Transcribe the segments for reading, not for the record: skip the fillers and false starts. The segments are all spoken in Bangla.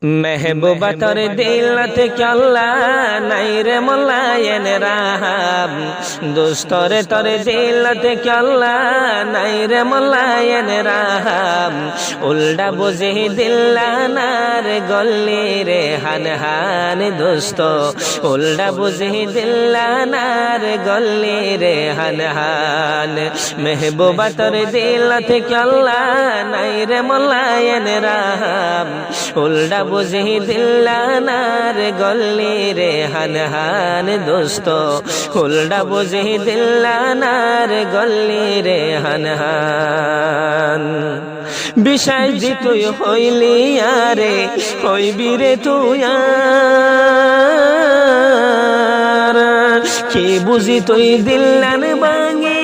महबूबा तोर दिलत क्याल्ला नाई रे मोलायन राम दोस्तोर तोर दिलत क्याल्ला नाई रे मोलायन राम उल्टा बुझे दिल्ला नार गल्ली रे हान हान दोस्तो उल्टा बुझे दिल्ला नार गल्ली रे हान हान महबूबा तोर दिलत क्याल्ला नाई रे मोलायन राम उल्टा बुझे दिल्ला नार गल्ली रे हान हान दोस्तो उल्टा बुझे दिल्ला नार गल्ली रे हान हान विषय जी तुई हইলি यारे হইবি রে তুই আর কি বুঝি তুই দিল্লান বাঙি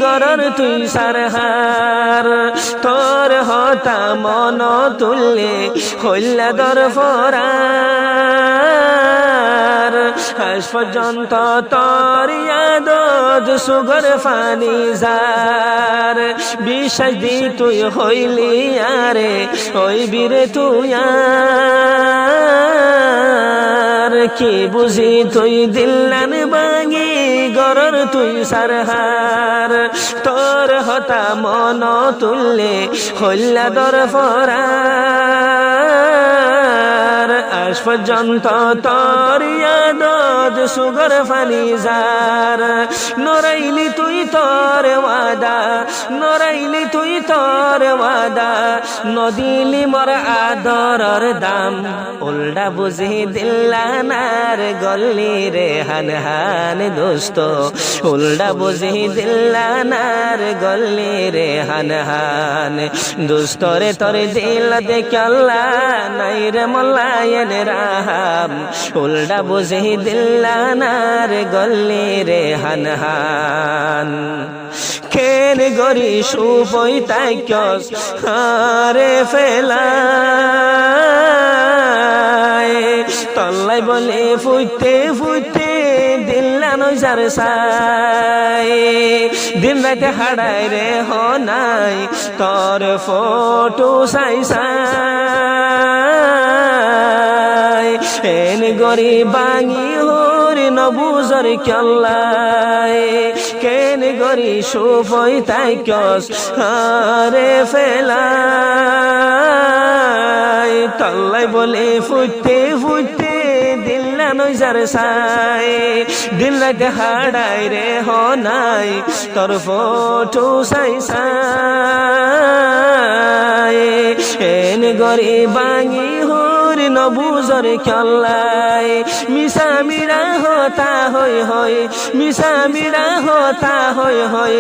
গরর তুই সারহার তোর হতা মন তুললে হইলা দর ফরার আজ পর্যন্ত তোর ইয়াদত সুগর ফানি যার বিশ্বাস দি তুই হইলি আরে হইবি রে তুই আর কি বুঝি তুই দিল্লান বাঙি গরর তুই সারহার তোর হতা মন তুললে হইলা দর ফরার আজ পর্যন্ত তোর ইয়াদত সুগর ফানি যার নরাইলি তুই তোর ওয়াদা নরাইলি তুই তোর ওয়াদা নদিলি মোর আদরর দাম উল্টা বুঝি দিল্লা নার গল্লি রে হান হান দোস্ত উল্টা বুঝি দিল্লা নার গল্লি রে হান হান দোস্তরে তোর দিল দেখাল্লা নাই রে মোলায়েন রাম উল্টা বুঝি দিল্লা নার গল্লি রে হান হান কেন গরি সুপই তাইকস হারে ফেলায় তল্লাই বলে ফুইতে ফুইতে দিল্লা নজার সাই দিন রাতে হাড়াই রে হনাই তোর ফটো সাই সাই এন গরি বাঙি হরি নবুজর ক্যাল্লাই কেন গরি সুফই তাইকস হারে ফেলাই তল্লাই বলে ফুটতে ফুটতে দিল্লা নজার সাই দিল রাতে হাড়াই রে হনাই তোর ফটো সাই সাই এন গরি বাঙি হরি নবুজর ক্যাল্লাই মিশা মিরা হতা হই হই মিশা মিরা হতা হই হই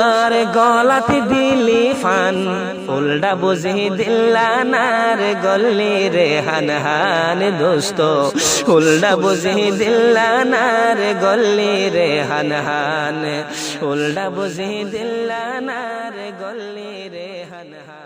আর গলাতে দিলি ফান উল্টা বুঝি দিল্লা নার গল্লি রে হান হান দোস্ত উল্টা বুঝি দিল্লা নার গল্লি রে হান হান উল্টা বুঝি দিল্লা নার গল্লি রে হান হান